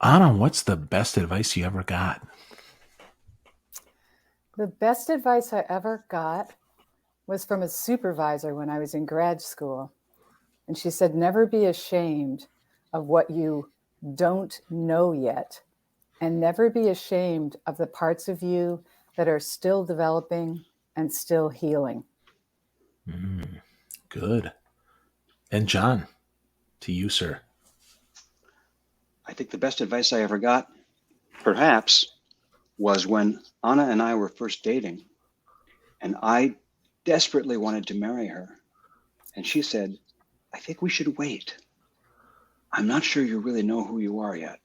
Anna, what's the best advice you ever got? The best advice I ever got was from a supervisor when I was in grad school. And she said, never be ashamed of what you don't know yet, and never be ashamed of the parts of you that are still developing and still healing. Mm, good. And John, to you, sir. I think the best advice I ever got, perhaps, was when Anna and I were first dating, and I desperately wanted to marry her. And she said, I think we should wait. I'm not sure you really know who you are yet.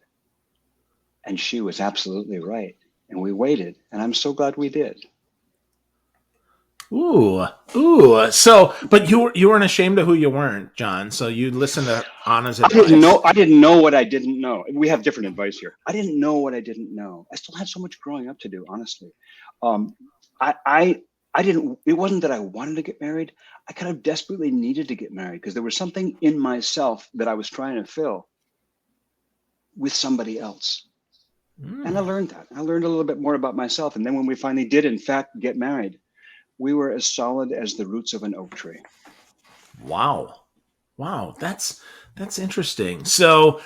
And she was absolutely right. And we waited, and I'm so glad we did. Ooh, ooh. So, but you weren't ashamed of who you weren't, John. So you listened to Anna's advice. I didn't know what I didn't know. We have different advice here. I didn't know what I didn't know. I still had so much growing up to do, honestly. Um, I didn't, it wasn't that I wanted to get married. I kind of desperately needed to get married because there was something in myself that I was trying to fill with somebody else. And I Mm, learned that. I learned a little bit more about myself. And then when we finally did, in fact, get married, we were as solid as the roots of an oak tree. wow, wow. That's interesting. So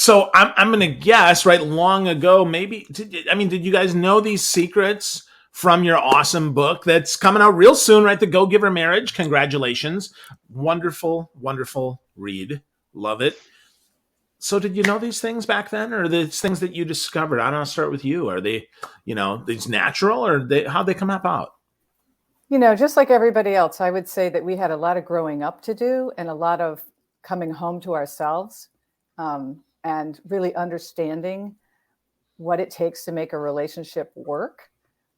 I'm gonna guess right. Long ago, maybe. Did you guys know these secrets from your awesome book that's coming out real soon? Right, the Go Giver Marriage. Congratulations, wonderful, wonderful read. Love it. So did you know these things back then, or these things that you discovered? I don't know. Start with you. Are they, these natural, or how'd they come about? Just like everybody else, I would say that we had a lot of growing up to do and a lot of coming home to ourselves, and really understanding what it takes to make a relationship work.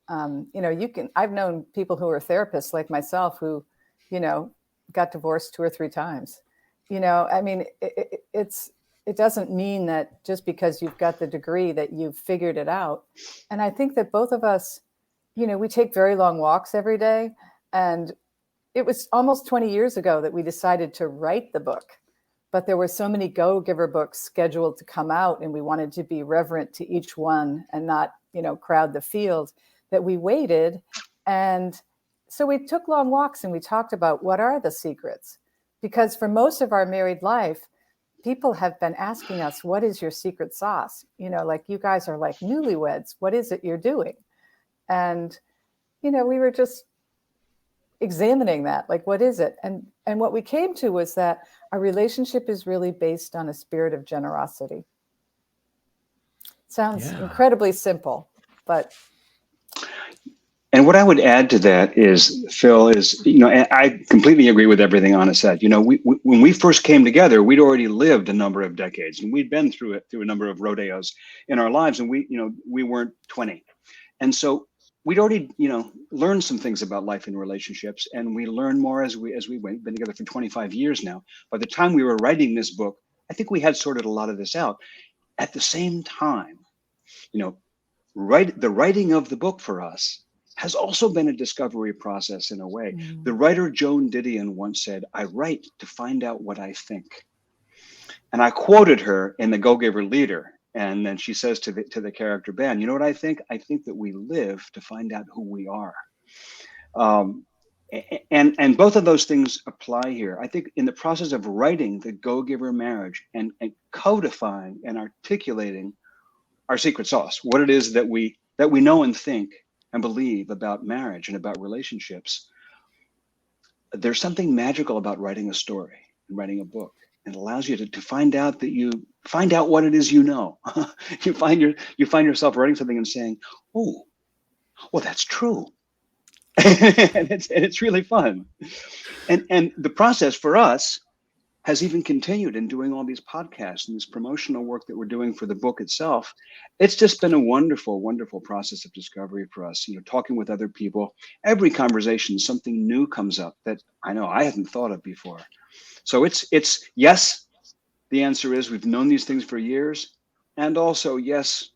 I've known people who are therapists like myself who, you know, got divorced 2 or 3 times. It doesn't mean that just because you've got the degree that you've figured it out. And I think that both of us, we take very long walks every day. And it was almost 20 years ago that we decided to write the book. But there were so many Go Giver books scheduled to come out, and we wanted to be reverent to each one and not, crowd the field, that we waited. And so we took long walks and we talked about what are the secrets. Because for most of our married life, people have been asking us, what is your secret sauce? Like you guys are like newlyweds. What is it you're doing? And, we were just examining that, like, what is it? And what we came to was that our relationship is really based on a spirit of generosity. Sounds Yeah. incredibly simple, but And what I would add to that is, Phil, and I completely agree with everything Anna said. When we first came together, we'd already lived a number of decades, and we'd been through a number of rodeos in our lives, and we weren't 20, and so we'd already, learned some things about life and relationships, and we learned more as we went. Been together for 25 years now. By the time we were writing this book, I think we had sorted a lot of this out. At the same time, you know, the writing of the book for us has also been a discovery process in a way. The writer Joan Didion once said, I write to find out what I think. And I quoted her in The Go-Giver Leader. And then she says to the character Ben, you know what I think? I think that we live to find out who we are. And both of those things apply here. I think in the process of writing The Go-Giver Marriage and codifying and articulating our secret sauce, what it is that we know and think and believe about marriage and about relationships, there's something magical about writing a story and writing a book. It allows you to find out what it is you find yourself writing something and saying, oh, well, that's true. And it's really fun. And the process for us has even continued in doing all these podcasts and this promotional work that we're doing for the book itself. It's just been a wonderful, wonderful process of discovery for us. Talking with other people, every conversation, something new comes up that I know I hadn't thought of before. So it's yes, the answer is we've known these things for years. And also, yes,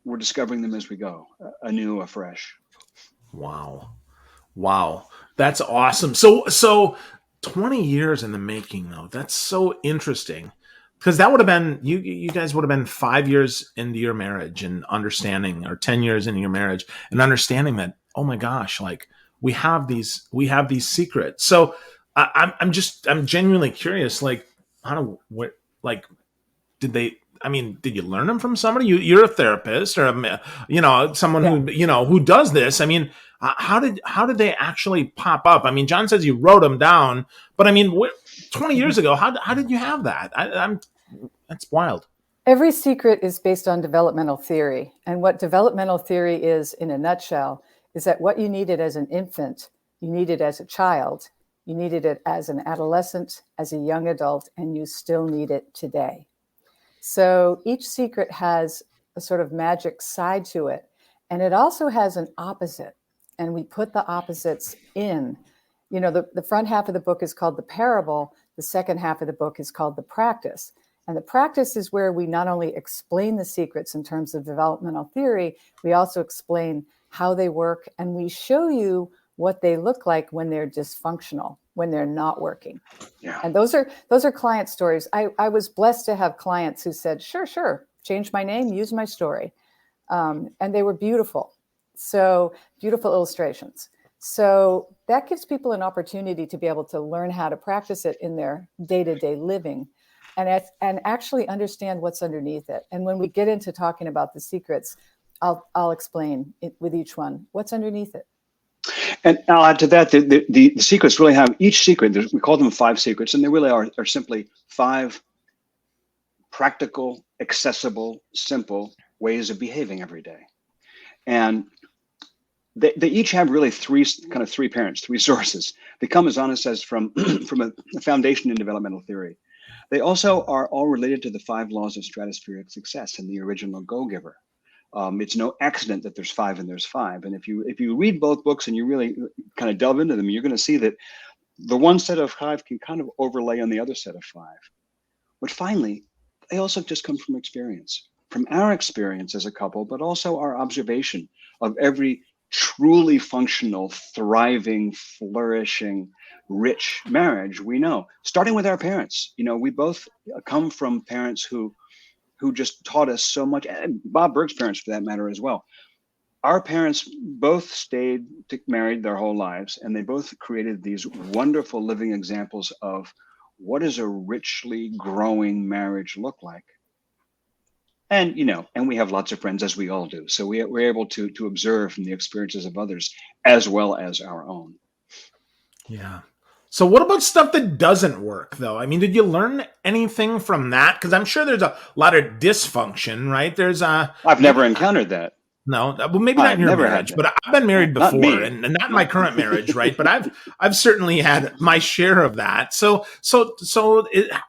we're discovering them as we go, anew, afresh. Wow. Wow. That's awesome. So 20 years in the making though. That's so interesting. Because that would have been you guys would have been 5 years into your marriage and understanding, or 10 years into your marriage and understanding that, oh my gosh, like we have these secrets. So I'm genuinely curious, like what, like, did you learn them from somebody? You're a therapist, or someone Yeah. who does this. I mean, how did they actually pop up? I mean, John says you wrote them down, but I mean, 20 years ago, how did you have that? That's wild. Every secret is based on developmental theory. And what developmental theory is, in a nutshell, is that what you needed as an infant, you needed as a child, you needed it as an adolescent, as a young adult, and you still need it today. So each secret has a sort of magic side to it. And it also has an opposite. And we put the opposites in. The front half of the book is called the parable. The second half of the book is called the practice. And the practice is where we not only explain the secrets in terms of developmental theory, we also explain how they work, and we show you what they look like when they're dysfunctional, when they're not working. Yeah. And those are client stories. I was blessed to have clients who said, sure, change my name, use my story. And they were beautiful. So beautiful illustrations. So that gives people an opportunity to be able to learn how to practice it in their day-to-day living, and actually understand what's underneath it. And when we get into talking about the secrets, I'll explain it with each one, what's underneath it. And I'll add to that, the secrets really have, each secret, we call them 5 secrets, and they really are simply 5 practical, accessible, simple ways of behaving every day. And they each have really three parents, 3 sources. They come, as Anna says, from a foundation in developmental theory. They also are all related to the 5 laws of stratospheric success in the original Go-Giver. It's no accident that there's 5 and there's 5. And if you read both books and you really kind of delve into them, you're going to see that the one set of 5 can kind of overlay on the other set of 5. But finally, they also just come from experience, from our experience as a couple, but also our observation of every truly functional, thriving, flourishing, rich marriage we know, starting with our parents. We both come from parents who just taught us so much, and Bob Berg's parents for that matter as well. Our parents both stayed married their whole lives, and they both created these wonderful living examples of what does a richly growing marriage look like. And and we have lots of friends, as we all do, so we're able to observe from the experiences of others as well as our own. Yeah. So what about stuff that doesn't work, though? I mean, did you learn anything from that? Because I'm sure there's a lot of dysfunction, right? I've never encountered that. No, well, maybe not in your marriage, but I've been married before, and not in my current marriage, right? But I've certainly had my share of that. So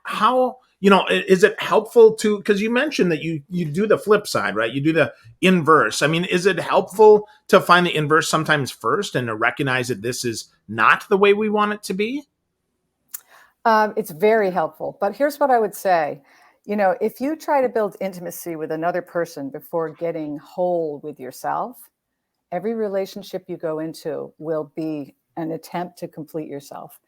how, is it helpful to, because you mentioned that you do the flip side, right? You do the inverse. I mean, is it helpful to find the inverse sometimes first and to recognize that this is not the way we want it to be? It's very helpful. But here's what I would say. If you try to build intimacy with another person before getting whole with yourself, every relationship you go into will be an attempt to complete yourself.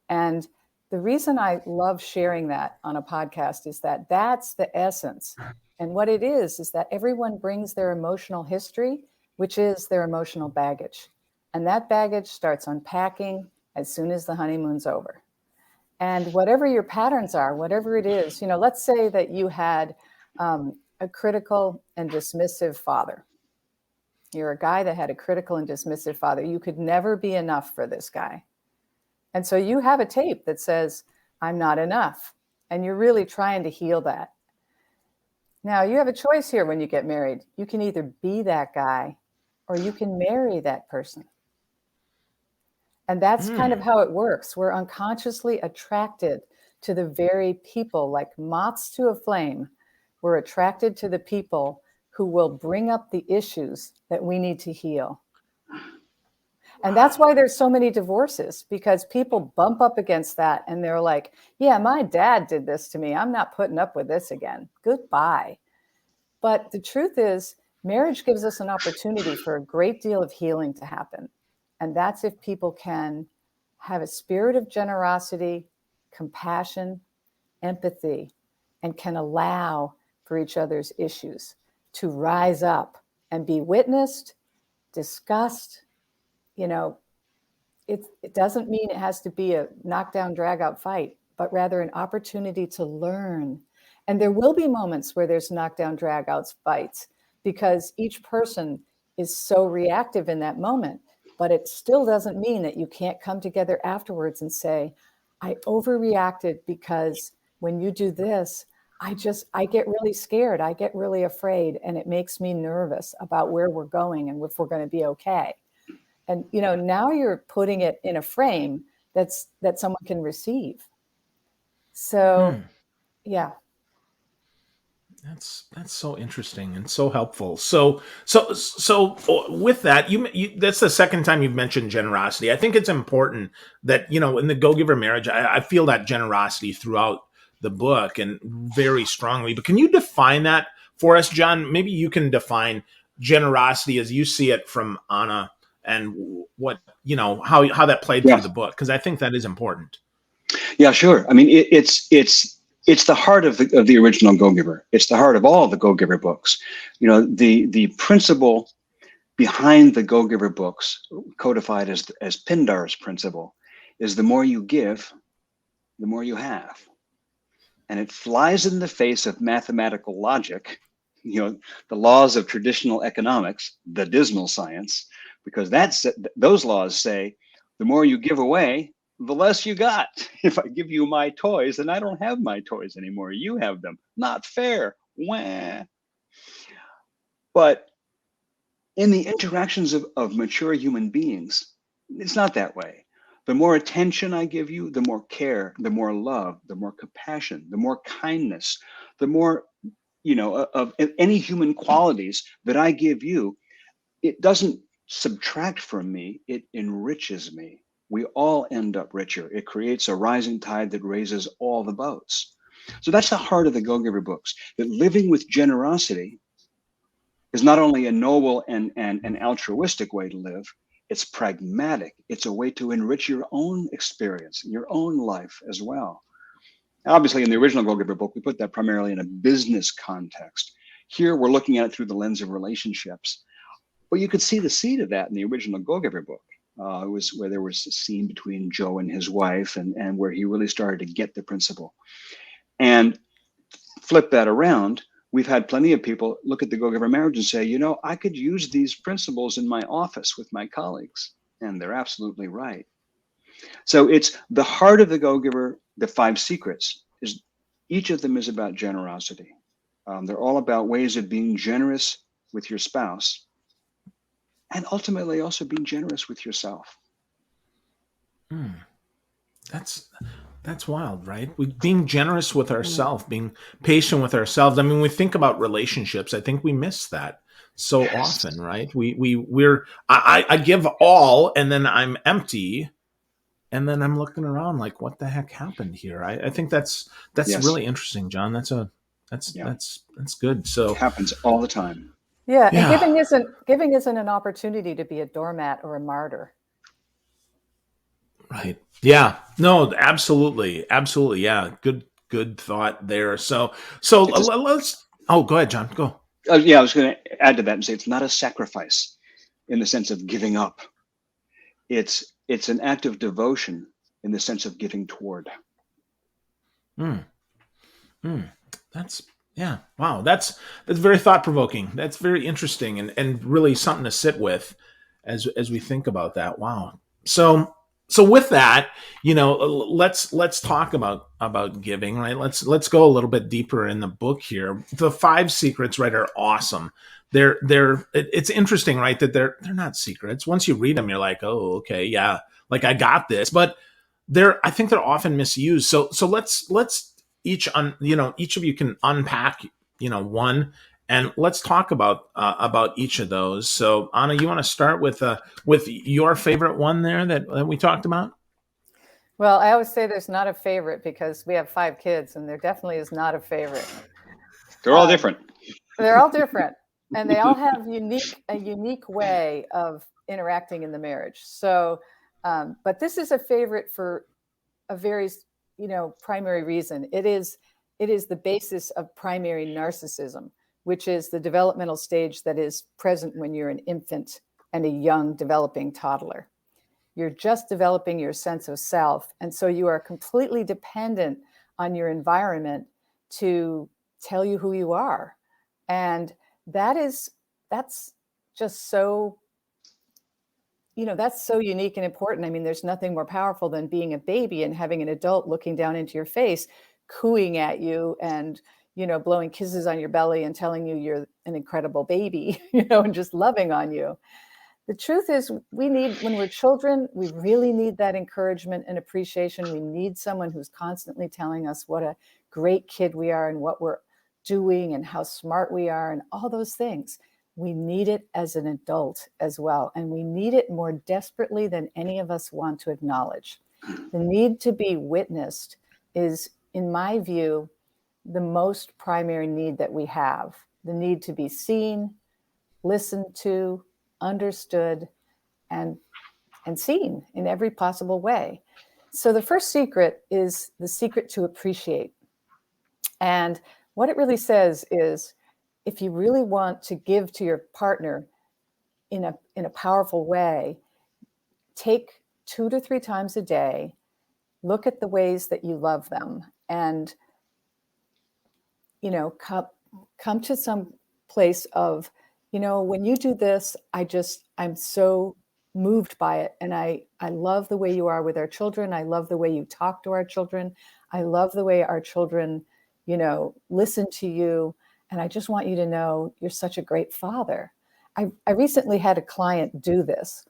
And the reason I love sharing that on a podcast is that that's the essence. And what it is that everyone brings their emotional history, which is their emotional baggage. And that baggage starts unpacking as soon as the honeymoon's over. And whatever your patterns are, whatever it is, let's say that you had a critical and dismissive father. You're a guy that had a critical and dismissive father. You could never be enough for this guy. And so you have a tape that says, I'm not enough. And you're really trying to heal that. Now, you have a choice here when you get married. You can either be that guy or you can marry that person. And that's kind of how it works. We're unconsciously attracted to the very people, like moths to a flame. We're attracted to the people who will bring up the issues that we need to heal. And that's why there's so many divorces, because people bump up against that and they're like, yeah, my dad did this to me. I'm not putting up with this again. Goodbye. But the truth is, marriage gives us an opportunity for a great deal of healing to happen. And that's if people can have a spirit of generosity, compassion, empathy, and can allow for each other's issues to rise up and be witnessed, discussed. It doesn't mean it has to be a knockdown, drag out fight, but rather an opportunity to learn. And there will be moments where there's knockdown, drag outs, fights, because each person is so reactive in that moment. But it still doesn't mean that you can't come together afterwards and say, I overreacted because when you do this, I get really scared. I get really afraid, and it makes me nervous about where we're going and if we're going to be okay. And, now you're putting it in a frame that someone can receive. So, yeah. That's so interesting and so helpful. So with that, you that's the second time you've mentioned generosity. I think it's important that, in the Go Giver Marriage, I feel that generosity throughout the book and very strongly. But can you define that for us, John? Maybe you can define generosity as you see it from Anna, and what, how that played through the book, because I think that is important. Yeah, sure. I mean, it's the heart of the original Go Giver. It's the heart of all the Go Giver books. The principle behind the Go Giver books, codified as Pindar's principle, is the more you give, the more you have. And it flies in the face of mathematical logic, the laws of traditional economics, the dismal science, because those laws say the more you give away, the less you got. If I give you my toys, then I don't have my toys anymore. You have them. Not fair. Wah. But in the interactions of mature human beings, it's not that way. The more attention I give you, the more care, the more love, the more compassion, the more kindness, the more, of any human qualities that I give you, it doesn't subtract from me, it enriches me. We all end up richer. It creates a rising tide that raises all the boats. So that's the heart of the Go Giver books, that living with generosity is not only a noble and an altruistic way to live, it's pragmatic. It's a way to enrich your own experience, your own life as well. Obviously, in the original Go Giver book, we put that primarily in a business context. Here, we're looking at it through the lens of relationships. But you could see the seed of that in the original Go Giver book. It was where there was a scene between Joe and his wife, and where he really started to get the principle. And flip that around, we've had plenty of people look at the Go Giver Marriage and say, I could use these principles in my office with my colleagues. And they're absolutely right. So it's the heart of the Go Giver, the 5 secrets, is each of them is about generosity. They're all about ways of being generous with your spouse, and ultimately also being generous with yourself. That's wild, right? Being generous with ourselves, being patient with ourselves. I mean, when we think about relationships, I think we miss that so often, right? I give all, and then I'm empty, and then I'm looking around like, what the heck happened here? I think that's really interesting, John. That's good. So it happens all the time. Yeah, and giving isn't an opportunity to be a doormat or a martyr. Right. Yeah. No, absolutely. Yeah. Good thought there. So let's. Oh, go ahead, John. Go. I was going to add to that and say it's not a sacrifice in the sense of giving up. It's an act of devotion in the sense of giving toward. Wow. That's very thought provoking. That's very interesting and really something to sit with as we think about that. Wow. So with that, let's talk about giving, right? Let's go a little bit deeper in the book here. The 5 secrets, right, are awesome. It's interesting, right, that they're not secrets. Once you read them, you're like, oh, okay, yeah, like I got this. But I think they're often misused. So let's each of you can unpack, one. And let's talk about each of those. So, Anna, you want to start with your favorite one there that we talked about? Well, I always say there's not a favorite because we have 5 kids, and there definitely is not a favorite. They're all different. They're all different, and they all have a unique way of interacting in the marriage. So, but this is a favorite for a very, primary reason. It is it is the basis of primary narcissism, which is the developmental stage that is present when you're an infant and a young developing toddler. You're just developing your sense of self. And so you are completely dependent on your environment to tell you who you are. And that's just so, that's so unique and important. I mean, there's nothing more powerful than being a baby and having an adult looking down into your face, cooing at you and, blowing kisses on your belly and telling you you're an incredible baby, and just loving on you. The truth is, when we're children, we really need that encouragement and appreciation. We need someone who's constantly telling us what a great kid we are and what we're doing and how smart we are and all those things. We need it as an adult as well. And we need it more desperately than any of us want to acknowledge. The need to be witnessed is, in my view, the most primary need that we have. The need to be seen, listened to, understood, and seen in every possible way. So the first secret is the secret to appreciate. And what it really says is, if you really want to give to your partner in a powerful way, take 2 to 3 times a day, look at the ways that you love them, and come to some place of, when you do this, I'm so moved by it. And I love the way you are with our children. I love the way you talk to our children. I love the way our children, listen to you. And I just want you to know you're such a great father. I recently had a client do this.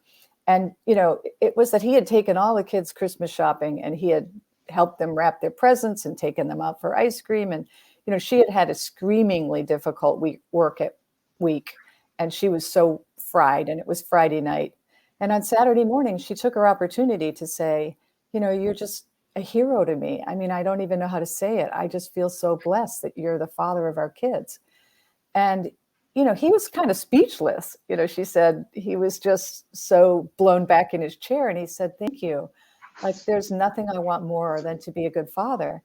And, it was that he had taken all the kids Christmas shopping and he had helped them wrap their presents and taken them out for ice cream. And, she had a screamingly difficult week. And she was so fried, and it was Friday night. And on Saturday morning, she took her opportunity to say, you're just a hero to me. I mean, I don't even know how to say it. I just feel so blessed that you're the father of our kids. And, he was kind of speechless. She said he was just so blown back in his chair. And he said, thank you. Like, there's nothing I want more than to be a good father.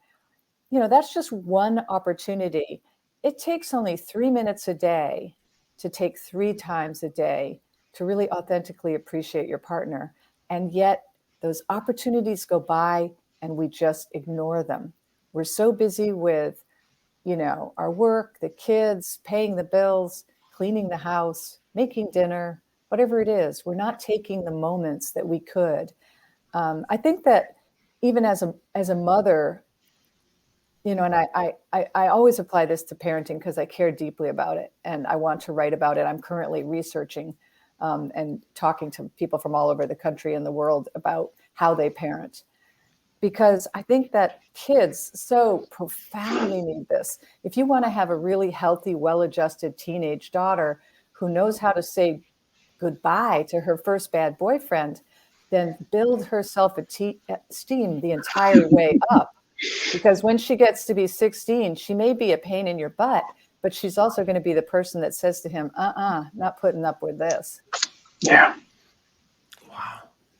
That's just one opportunity. It takes only 3 minutes a day to take 3 times a day to really authentically appreciate your partner. And yet those opportunities go by and we just ignore them. We're so busy with, our work, the kids, paying the bills, cleaning the house, making dinner, whatever it is. We're not taking the moments that we could. I think that even as a mother, and I always apply this to parenting because I care deeply about it and I want to write about it. I'm currently researching and talking to people from all over the country and the world about how they parent. Because I think that kids so profoundly need this. If you want to have a really healthy, well-adjusted teenage daughter who knows how to say goodbye to her first bad boyfriend, then build her self-esteem the entire way up. Because when she gets to be 16, she may be a pain in your butt, but she's also going to be the person that says to him, not putting up with this. Yeah.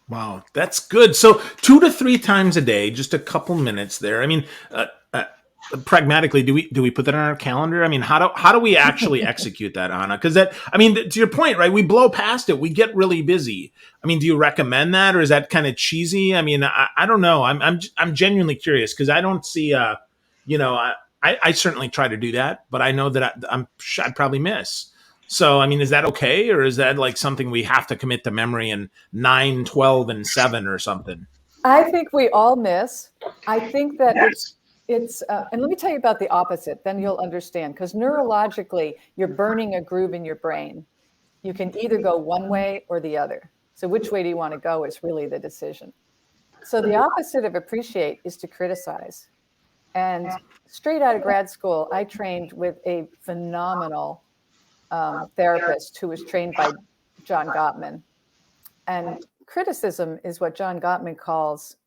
Wow, that's good. So 2 to 3 times a day, just a couple minutes there. I mean, pragmatically, do we put that on our calendar? I mean, how do we actually execute that, Anna? Because to your point, right? We blow past it. We get really busy. I mean, do you recommend that, or is that kind of cheesy? I mean, I don't know. I'm genuinely curious because I don't see. I certainly try to do that, but I know that I'd probably miss. So, I mean, is that okay? Or is that like something we have to commit to memory in 9, 12, and 7 or something? I think we all miss. I think that it's and let me tell you about the opposite, then you'll understand. Because neurologically, you're burning a groove in your brain. You can either go one way or the other. So which way do you want to go is really the decision. So the opposite of appreciate is to criticize. And straight out of grad school, I trained with a phenomenal therapist who was trained by John Gottman. And criticism is what John Gottman calls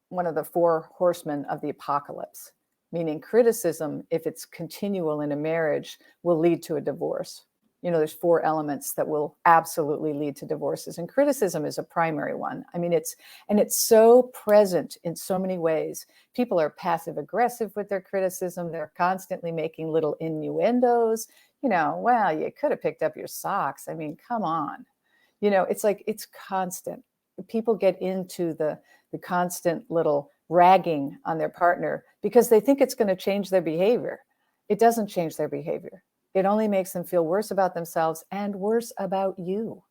one of the 4 horsemen of the apocalypse, meaning criticism, if it's continual in a marriage, will lead to a divorce. there's 4 elements that will absolutely lead to divorces, and criticism is a primary one. I mean, it's so present in so many ways. People are passive aggressive with their criticism. They're constantly making little innuendos. Well, you could have picked up your socks. I mean, come on. It's like, it's constant. People get into the constant little ragging on their partner because they think it's going to change their behavior. It doesn't change their behavior. It only makes them feel worse about themselves and worse about you.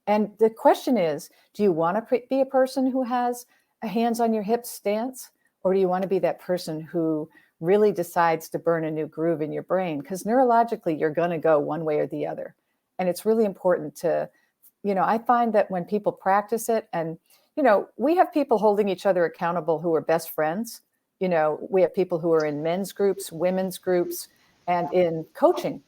And the question is, do you want to be a person who has a hands on your hips stance? Or do you want to be that person who really decides to burn a new groove in your brain? Because neurologically, you're going to go one way or the other. And it's really important to, I find that when people practice it, and, we have people holding each other accountable who are best friends. We have people who are in men's groups, women's groups, and in coaching.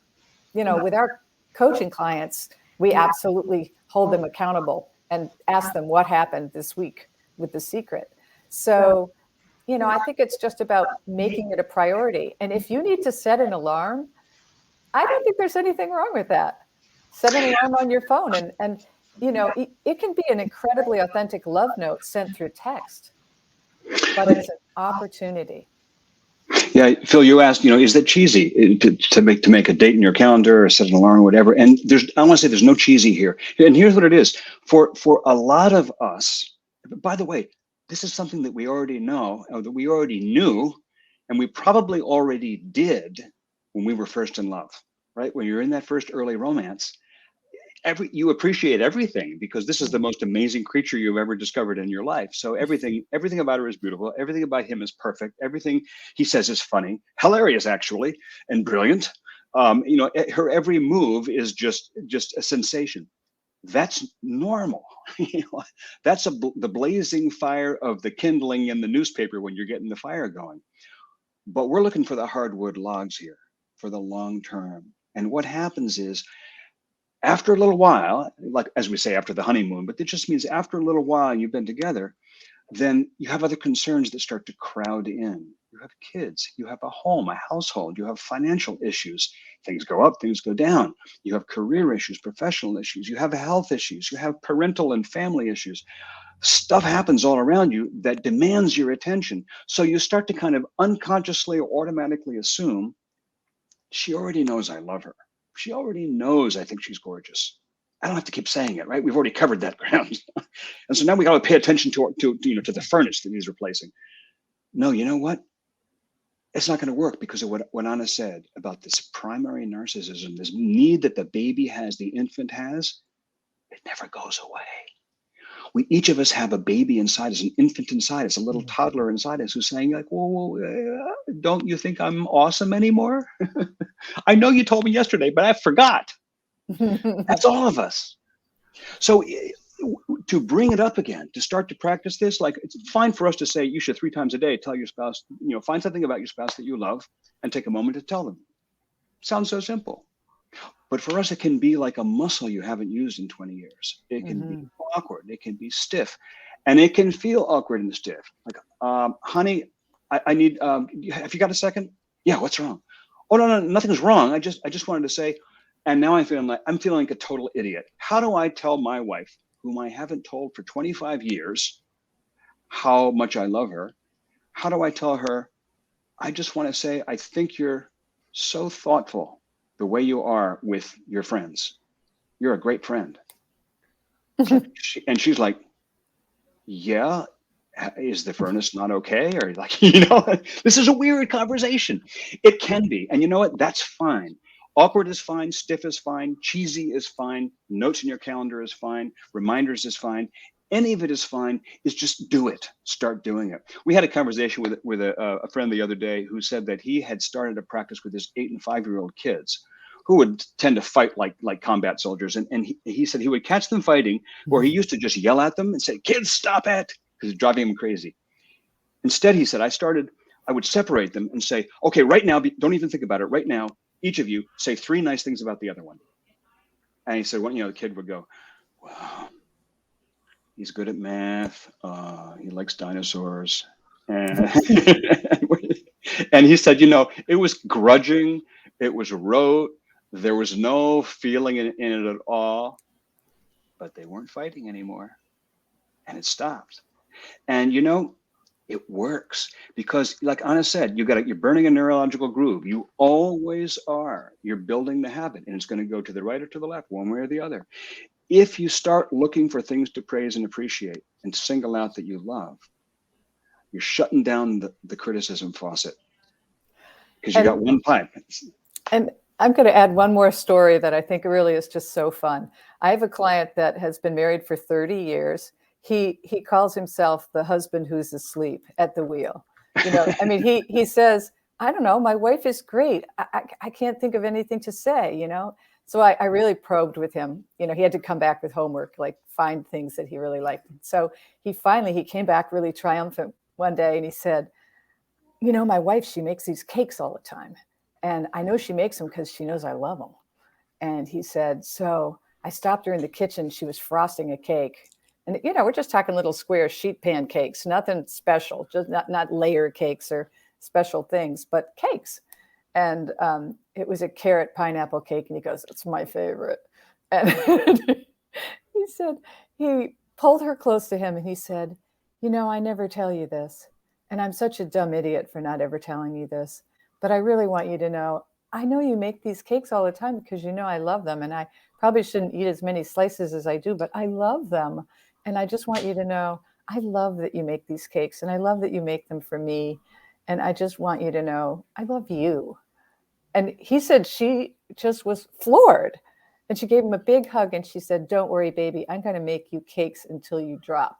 With our coaching clients, we absolutely hold them accountable and ask them what happened this week with the secret. So, I think it's just about making it a priority. And if you need to set an alarm, I don't think there's anything wrong with that. Set an alarm on your phone, and it can be an incredibly authentic love note sent through text, but it's an opportunity. Yeah, Phil, you asked, is that cheesy to make a date in your calendar or set an alarm or whatever? And I want to say there's no cheesy here. And here's what it is for a lot of us. By the way, this is something that we already know, or that we already knew, and we probably already did when we were first in love, right? When you're in that first early romance, you appreciate everything because this is the most amazing creature you've ever discovered in your life. So everything about her is beautiful. Everything about him is perfect. Everything he says is funny, hilarious actually, and brilliant. Her every move is just a sensation. That's normal. That's the blazing fire of the kindling in the newspaper when you're getting the fire going. But we're looking for the hardwood logs here for the long term. And what happens is, after a little while, like as we say, after the honeymoon, but it just means after a little while you've been together, then you have other concerns that start to crowd in. You have kids, you have a home, a household, you have financial issues. Things go up, things go down. You have career issues, professional issues, you have health issues, you have parental and family issues. Stuff happens all around you that demands your attention. So you start to kind of unconsciously or automatically assume, she already knows I love her. She already knows I think she's gorgeous. I don't have to keep saying it, right? We've already covered that ground. And so now we got to pay attention to the furnace that he's replacing. No, you know what? It's not going to work because of what Anna said about this primary narcissism, this need that the baby has, the infant has. It never goes away. Each of us have a baby inside us, an infant inside us, a little toddler inside us who's saying like, well, don't you think I'm awesome anymore? I know you told me yesterday, but I forgot. That's all of us. So to bring it up again, to start to practice this, like it's fine for us to say you should 3 times a day tell your spouse, find something about your spouse that you love and take a moment to tell them. Sounds so simple. But for us, it can be like a muscle you haven't used in 20 years. It can be awkward. It can be stiff. And it can feel awkward and stiff. Like, honey, I need, have you got a second? Yeah, what's wrong? Oh, no, nothing's wrong. I just wanted to say, and now I'm feeling like a total idiot. How do I tell my wife, whom I haven't told for 25 years, how much I love her? How do I tell her, I just want to say, I think you're so thoughtful the way you are with your friends. You're a great friend. And she's like, yeah, is the furnace not okay? Or like, this is a weird conversation. It can be. And you know what? That's fine. Awkward is fine. Stiff is fine. Cheesy is fine. Notes in your calendar is fine. Reminders is fine. Any of it is fine. Is just do it. Start doing it. We had a conversation with a friend the other day who said that he had started a practice with his 8 and 5-year-old kids who would tend to fight like combat soldiers. And he said he would catch them fighting where he used to just yell at them and say, kids, stop it, because it's driving him crazy. Instead, he said, I would separate them and say, okay, right now, don't even think about it. Right now, each of you say 3 nice things about the other one. And he said, the kid would go, well, he's good at math. He likes dinosaurs. And, and he said, it was grudging. It was rote. There was no feeling in it at all, but they weren't fighting anymore, and it stopped. And it works because, like Anna said, you're burning a neurological groove. You always are. You're building the habit, and it's going to go to the right or to the left, one way or the other. If you start looking for things to praise and appreciate and single out that you love, you're shutting down the criticism faucet because you got one pipe. And I'm going to add one more story that I think really is just so fun. I have a client that has been married for 30 years. He calls himself the husband who's asleep at the wheel. I mean, he says, I don't know, my wife is great. I can't think of anything to say, So I really probed with him. He had to come back with homework, like find things that he really liked. So he came back really triumphant one day and he said, my wife, she makes these cakes all the time. And I know she makes them because she knows I love them. And he said, so I stopped her in the kitchen. She was frosting a cake. And, we're just talking little square sheet pan cakes, nothing special, just not layer cakes or special things, but cakes. And it was a carrot pineapple cake. And he goes, that's my favorite. And he said, he pulled her close to him and he said, I never tell you this. And I'm such a dumb idiot for not ever telling you this. But I really want you to know, I know you make these cakes all the time because I love them. And I probably shouldn't eat as many slices as I do, but I love them. And I just want you to know, I love that you make these cakes and I love that you make them for me. And I just want you to know, I love you. And he said she just was floored. And she gave him a big hug and she said, don't worry, baby, I'm going to make you cakes until you drop.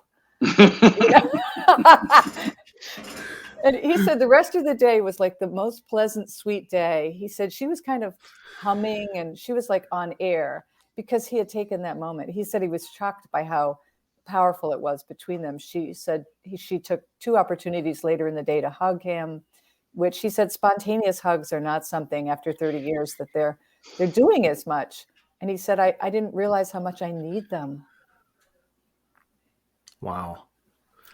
And he said the rest of the day was like the most pleasant, sweet day. He said she was kind of humming and she was like on air because he had taken that moment. He said he was shocked by how powerful it was between them. She said she took 2 opportunities later in the day to hug him, which he said spontaneous hugs are not something after 30 years that they're doing as much. And he said, I didn't realize how much I need them. Wow.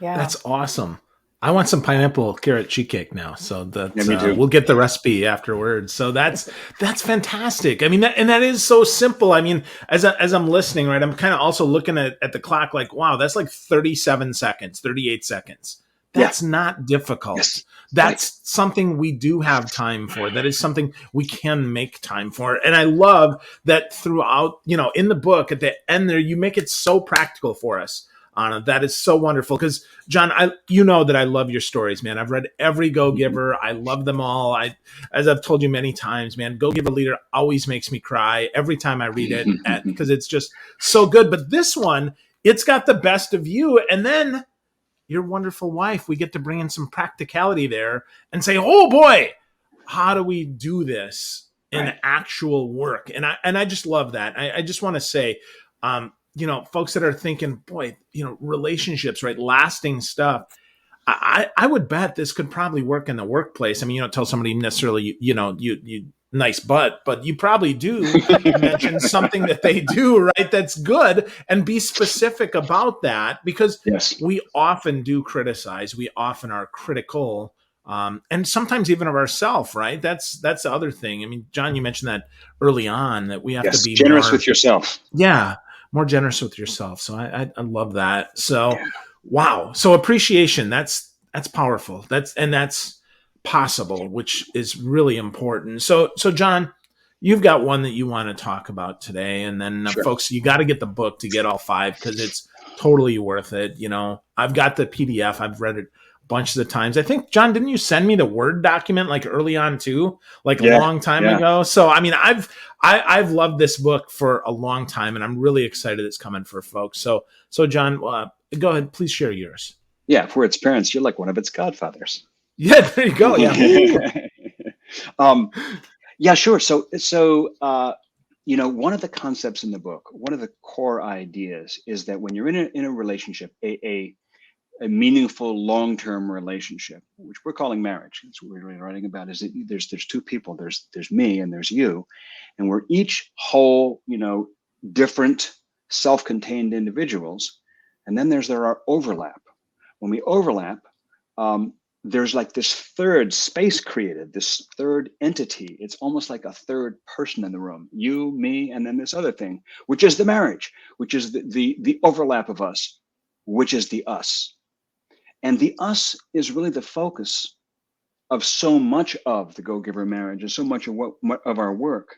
Yeah. That's awesome. I want some pineapple carrot cheese cake now. So that too. we'll get the recipe afterwards. So that's fantastic. I mean, that is so simple. I mean, as I'm listening, right, I'm kind of also looking at the clock like, wow, that's like 37 seconds, 38 seconds. That's not difficult. Yes. That's something we do have time for. That is something we can make time for. And I love that throughout, in the book at the end there, you make it so practical for us. Anna, that is so wonderful because John, that I love your stories, man. I've read every Go Giver. I love them all. As I've told you many times, man, Go Giver Leader always makes me cry every time I read it because it's just so good. But this one, it's got the best of you. And then your wonderful wife, we get to bring in some practicality there and say, oh boy, how do we do this in actual work? And I just love that. I just want to say, folks that are thinking, boy, relationships, right? Lasting stuff. I would bet this could probably work in the workplace. I mean, you don't tell somebody necessarily, you nice butt, but you probably do mention something that they do, right? That's good, and be specific about that because we often do criticize. We often are critical. And sometimes even of ourselves, right? That's the other thing. I mean, John, you mentioned that early on that we have to be generous with yourself. Yeah. More generous with yourself. So I love that. So, wow. So appreciation, that's powerful. That's possible, which is really important. So John, you've got one that you want to talk about today. And then folks, you got to get the book to get all 5 because it's totally worth it. I've got the PDF. I've read it a bunch of the times. I think, John, didn't you send me the Word document like early on too, like a long time ago? So, I mean, I've loved this book for a long time and I'm really excited it's coming for folks. So John, go ahead, please share yours. Yeah. For its parents, you're like one of its godfathers. Yeah, there you go. Yeah. Yeah, sure. So, one of the concepts in the book, one of the core ideas is that when you're in a relationship, a meaningful long-term relationship, which we're calling marriage, that's what we're really writing about, is that there's 2 people, there's me and there's you, and we're each whole, different self-contained individuals. And then there are overlap. When we overlap, there's like this third space created, this third entity. It's almost like a third person in the room, you, me, and then this other thing, which is the marriage, which is the overlap of us, which is the us. And the us is really the focus of so much of the Go-Giver marriage and so much of what of our work.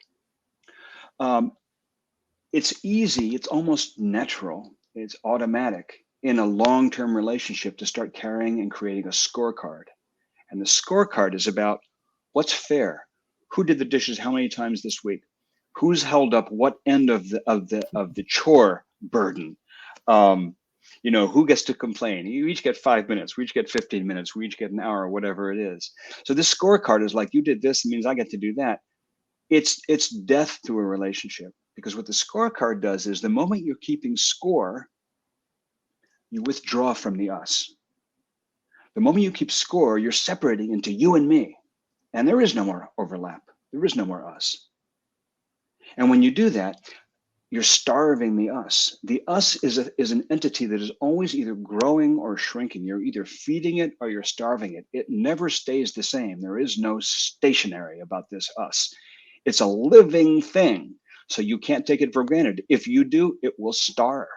It's easy, it's almost natural, it's automatic in a long-term relationship to start carrying and creating a scorecard. And the scorecard is about what's fair, who did the dishes how many times this week, who's held up what end of the chore burden, who gets to complain. You each get 5 minutes, we each get 15 minutes, we each get an hour, whatever it is. So this scorecard is like, you did this, it means I get to do that. It's death to a relationship, because what the scorecard does is the moment you're keeping score, you withdraw from the us. The moment you keep score, you're separating into you and me, and there is no more overlap. There is no more us. And when you do that, you're starving the us. The us is an entity that is always either growing or shrinking. You're either feeding it or you're starving it. It never stays the same. There is no stationary about this us. It's a living thing, so you can't take it for granted. If you do, it will starve.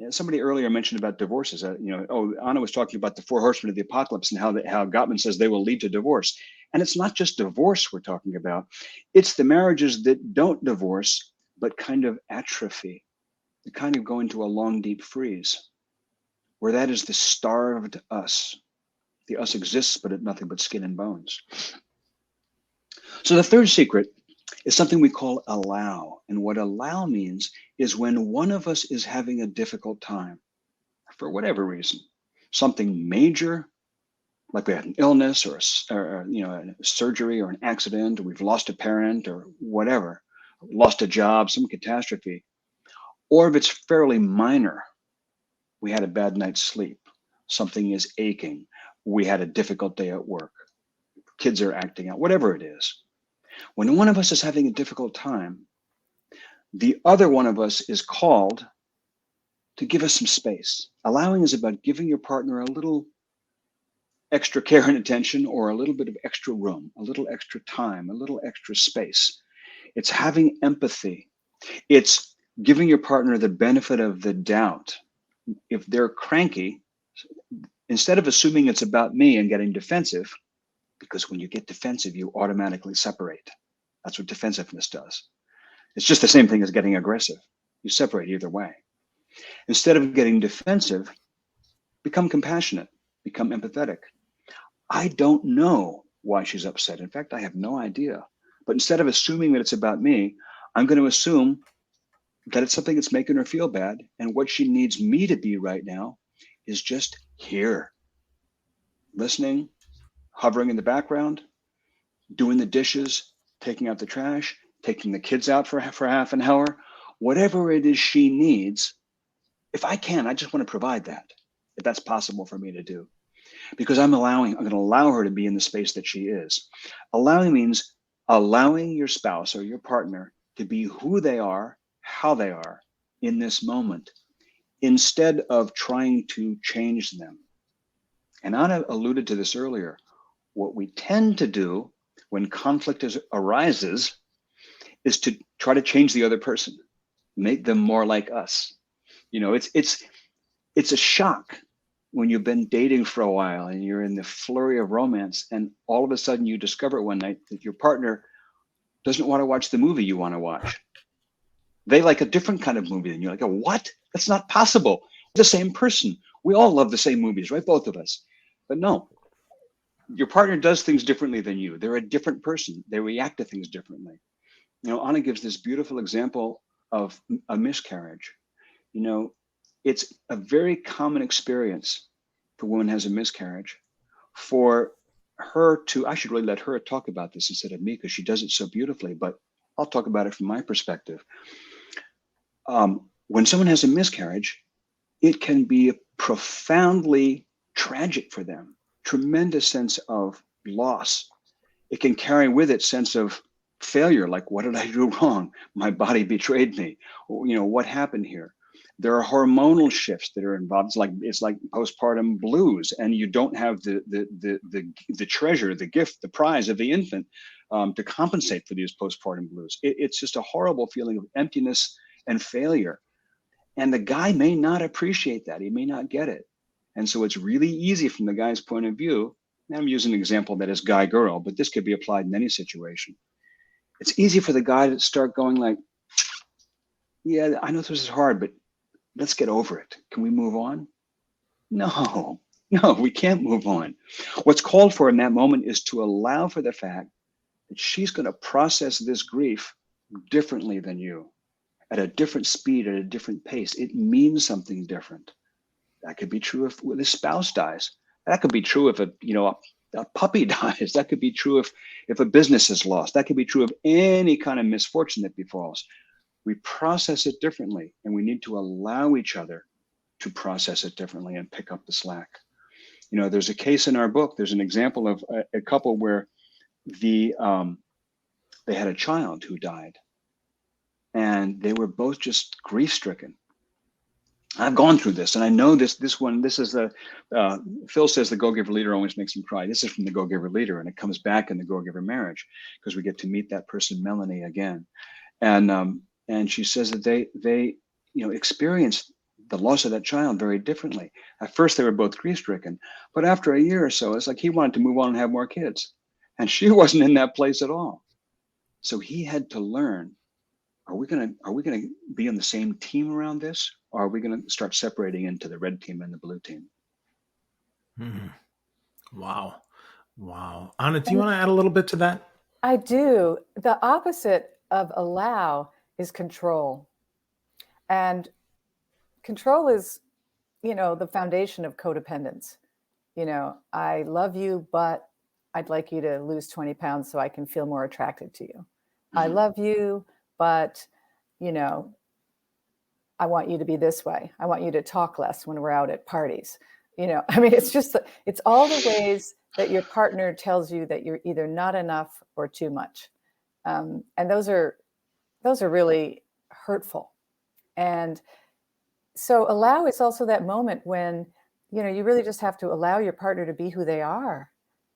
And somebody earlier mentioned about divorces. Anna was talking about the 4 horsemen of the apocalypse and how Gottman says they will lead to divorce. And it's not just divorce we're talking about. It's the marriages that don't divorce, but kind of atrophy. They kind of go into a long, deep freeze, where that is the starved us. The us exists, but it's nothing but skin and bones. So the third secret is something we call allow. And what allow means is when one of us is having a difficult time, for whatever reason, something major, like we had an illness or a surgery or an accident, or we've lost a parent or whatever, lost a job, some catastrophe, or if it's fairly minor, we had a bad night's sleep, something is aching, we had a difficult day at work, kids are acting out, whatever it is. When one of us is having a difficult time, the other one of us is called to give us some space. Allowing is about giving your partner a little extra care and attention, or a little bit of extra room, a little extra time, a little extra space. It's having empathy. It's giving your partner the benefit of the doubt. If they're cranky, instead of assuming it's about me and getting defensive, because when you get defensive, you automatically separate. That's what defensiveness does. It's just the same thing as getting aggressive. You separate either way. Instead of getting defensive, become compassionate, become empathetic. I don't know why she's upset. In fact, I have no idea. But instead of assuming that it's about me, I'm going to assume that it's something that's making her feel bad. And what she needs me to be right now is just here, listening, hovering in the background, doing the dishes, taking out the trash, taking the kids out for half an hour, whatever it is she needs. If I can, I just want to provide that, if that's possible for me to do. Because I'm going to allow her to be in the space that she is. Allowing means allowing your spouse or your partner to be who they are, how they are in this moment, instead of trying to change them. And Anna alluded to this earlier. What we tend to do when conflict arises is to try to change the other person, make them more like us. It's a shock when you've been dating for a while and you're in the flurry of romance, and all of a sudden you discover one night that your partner doesn't want to watch the movie you want to watch. They like a different kind of movie than you. Like, what? That's not possible. The same person. We all love the same movies, right? Both of us. But no, your partner does things differently than you. They're a different person. They react to things differently. Anna gives this beautiful example of a miscarriage. It's a very common experience for a woman who has a miscarriage, for her to, I should really let her talk about this instead of me, because she does it so beautifully, but I'll talk about it from my perspective. When someone has a miscarriage, it can be profoundly tragic for them, tremendous sense of loss. It can carry with it sense of failure, like, what did I do wrong? My body betrayed me. What happened here? There are hormonal shifts that are involved. It's like postpartum blues, and you don't have the treasure, the gift, the prize of the infant to compensate for these postpartum blues. It's just a horrible feeling of emptiness and failure. And the guy may not appreciate that. He may not get it. And so it's really easy from the guy's point of view. And I'm using an example that is guy girl, but this could be applied in any situation. It's easy for the guy to start going like, yeah, I know this is hard, but let's get over it. Can we move on? No, we can't move on. What's called for in that moment is to allow for the fact that she's going to process this grief differently than you, at a different speed, at a different pace. It means something different. That could be true if the spouse dies. That could be true if a puppy dies. That could be true if a business is lost. That could be true of any kind of misfortune that befalls. We process it differently, and we need to allow each other to process it differently and pick up the slack. There's a case in our book. There's an example of a couple where they had a child who died, and they were both just grief-stricken. I've gone through this, and I know this one. This is Phil says the Go-Giver Leader always makes him cry. This is from the Go-Giver Leader, and it comes back in the Go-Giver Marriage because we get to meet that person, Melanie, again. And she says that they experienced the loss of that child very differently. At first, they were both grief-stricken, but after a year or so, it's like he wanted to move on and have more kids, and she wasn't in that place at all. So he had to learn: are we gonna be on the same team around this, or are we gonna start separating into the red team and the blue team? Wow. Anna, do you want to add a little bit to that? I do. The opposite of allow is control. And control is, the foundation of codependence. I love you, but I'd like you to lose 20 pounds so I can feel more attracted to you. Mm-hmm. I love you, but, I want you to be this way. I want you to talk less when we're out at parties. It's all the ways that your partner tells you that you're either not enough or too much. And those are really hurtful. And so allow is also that moment when, you really just have to allow your partner to be who they are,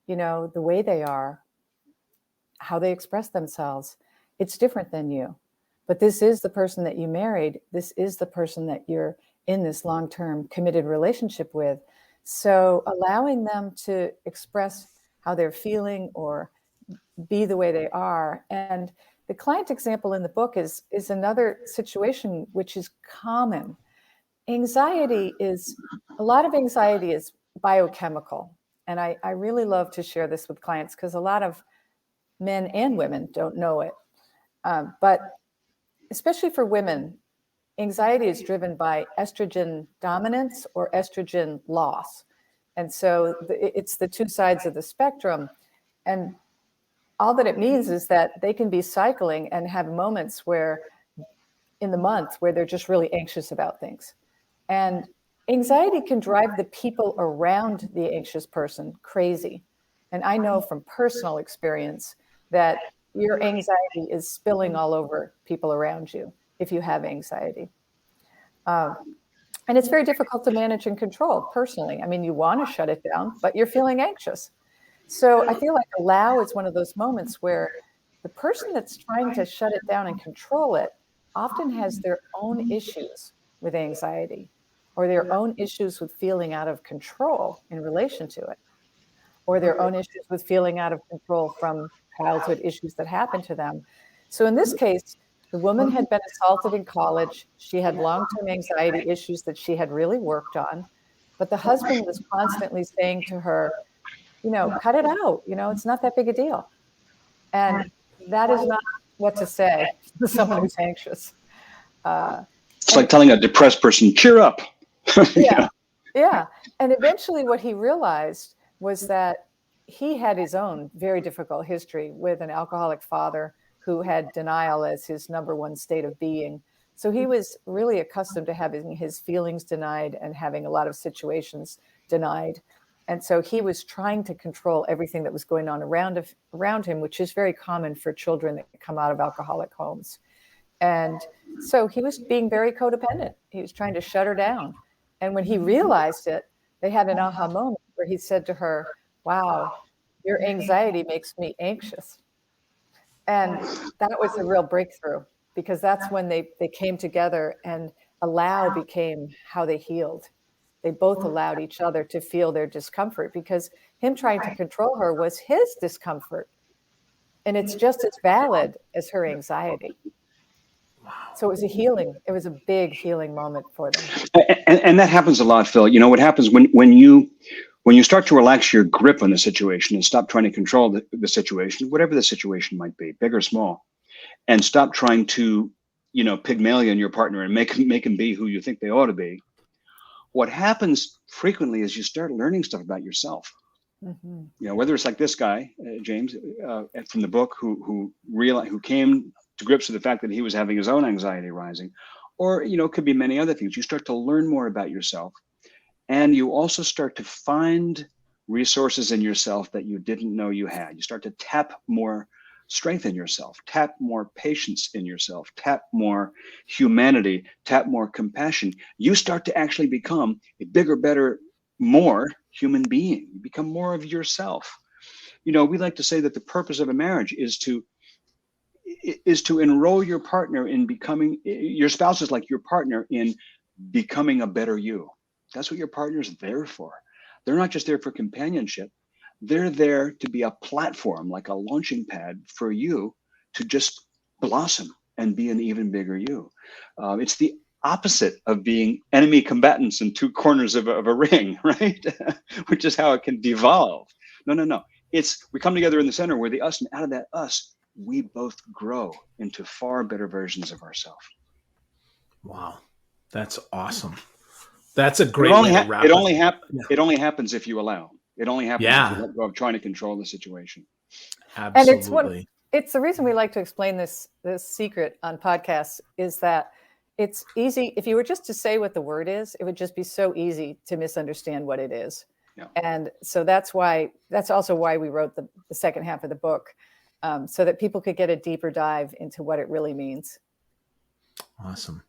the way they are, how they express themselves. It's different than you, but this is the person that you married. This is the person that you're in this long-term committed relationship with. So allowing them to express how they're feeling or be the way they are. And the client example in the book is another situation which is common. A lot of anxiety is biochemical. And I really love to share this with clients because a lot of men and women don't know it. But especially for women, anxiety is driven by estrogen dominance or estrogen loss. And so it's the two sides of the spectrum. And all that it means is that they can be cycling and have moments in the month where they're just really anxious about things. And anxiety can drive the people around the anxious person crazy. And I know from personal experience that your anxiety is spilling all over people around you if you have anxiety. And it's very difficult to manage and control personally. You want to shut it down, but you're feeling anxious. So I feel like allow is one of those moments where the person that's trying to shut it down and control it often has their own issues with anxiety or their own issues with feeling out of control in relation to it, or their own issues with feeling out of control from childhood issues that happened to them. So in this case, the woman had been assaulted in college. She had long-term anxiety issues that she had really worked on, but the husband was constantly saying to her, cut it out. It's not that big a deal. And that is not what to say to someone who's anxious. It's like telling a depressed person, cheer up. Yeah. And eventually what he realized was that he had his own very difficult history with an alcoholic father who had denial as his number one state of being. So he was really accustomed to having his feelings denied and having a lot of situations denied. And so he was trying to control everything that was going on around him, which is very common for children that come out of alcoholic homes. And so he was being very codependent. He was trying to shut her down. And when he realized it, they had an aha moment where he said to her, wow, your anxiety makes me anxious. And that was a real breakthrough, because that's when they came together, and allow became how they healed. They both allowed each other to feel their discomfort, because him trying to control her was his discomfort. And it's just as valid as her anxiety. So it was it was a big healing moment for them. And that happens a lot, Phil. You know, what happens when you start to relax your grip on the situation and stop trying to control the situation, whatever the situation might be, big or small, and stop trying to, Pygmalion your partner and make him be who you think they ought to be. What happens frequently is you start learning stuff about yourself. Mm-hmm. Whether it's like this guy, James, from the book, who came to grips with the fact that he was having his own anxiety rising, or, it could be many other things. You start to learn more about yourself, and you also start to find resources in yourself that you didn't know you had. You start to tap more strength in yourself, tap more patience in yourself, tap more humanity, tap more compassion. You start to actually become a bigger, better, more human being. You become more of yourself. We like to say that the purpose of a marriage is to enroll your partner in becoming, your spouse is like your partner in becoming a better you. That's what your partner's there for. They're not just there for companionship. They're there to be a platform, like a launching pad for you to just blossom and be an even bigger you. It's the opposite of being enemy combatants in two corners of a ring, right? Which is how it can devolve. No. We come together in the center, we're the us, and out of that us, we both grow into far better versions of ourselves. Wow. That's awesome. That's a great way to wrap it. It only happens if you allow. It only happens if you let go of trying to control the situation. Absolutely. And it's the reason we like to explain this secret on podcasts, is that it's easy. If you were just to say what the word is, it would just be so easy to misunderstand what it is. Yeah. And so that's also why we wrote the second half of the book, so that people could get a deeper dive into what it really means. Awesome.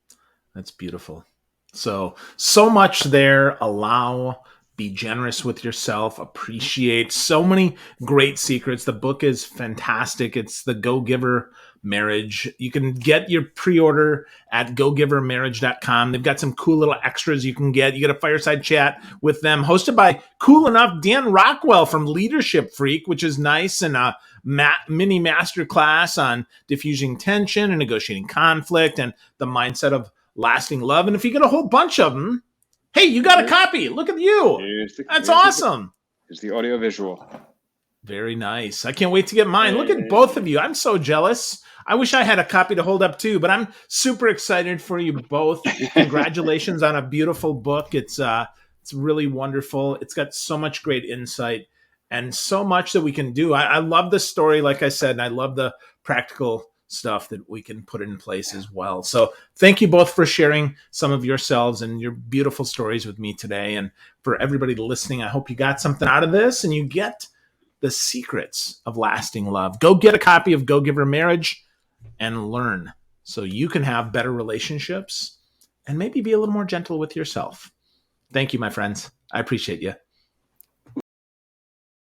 That's beautiful. So much there. Allow, be generous with yourself, appreciate, so many great secrets. The book is fantastic. It's the Go-Giver Marriage. You can get your pre-order at gogivermarriage.com. They've got some cool little extras you can get. You get a fireside chat with them, hosted by, cool enough, Dan Rockwell from Leadership Freak, which is nice, and a mini masterclass on diffusing tension and negotiating conflict and the mindset of lasting love. And if you get a whole bunch of them, hey, you got a copy. Look at you. That's awesome. Here's the audio visual. Very nice. I can't wait to get mine. Look at both of you. I'm so jealous. I wish I had a copy to hold up too, but I'm super excited for you both. Congratulations on a beautiful book. It's really wonderful. It's got so much great insight and so much that we can do. I love the story, like I said, and I love the practical stuff that we can put in place as well. So thank you both for sharing some of yourselves and your beautiful stories with me today. And for everybody listening, I hope you got something out of this and you get the secrets of lasting love. Go get a copy of Go-Giver Marriage and learn so you can have better relationships and maybe be a little more gentle with yourself. Thank you, my friends. I appreciate you.